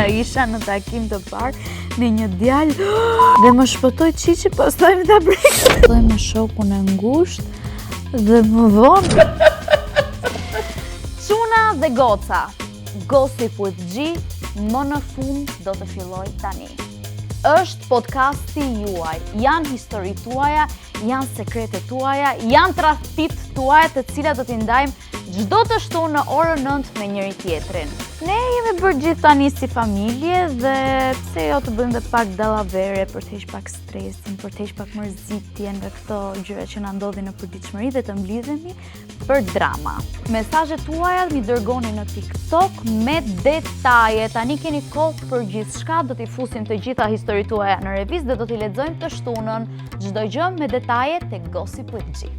Isha në takim të parë me një djalë dhe më shpëtoi Çiçi, pastaj më ta brek. Dhe me shokun e ngushtë dhe më vonë. Çuna dhe goca, Gossip with G, më në fund do të filloj tani. Është podcasti juaj, janë histori tuaja, janë sekretet tuaja, janë tradhtit tuaja të cilat do t'i ndajmë çdo të shtunë në orën 9 me njëri tjetrin. Ne jemi bërë gjithë tani si familje dhe pse jo të bëjmë dhe pak dallavere për të heq pak stresin, për të heq pak mërzitjen nga këto gjëra që na ndodhin në përditshmëri dhe të mblidhemi për drama. Mesazhet tuaja mi dërgoni në TikTok me detaje. Tani keni kohë për gjithçka, do t'i fusim të gjitha historitë tuaja në revistë dhe do t'i lexojmë të shtunën çdo gjë me detaje tek Gossip with G.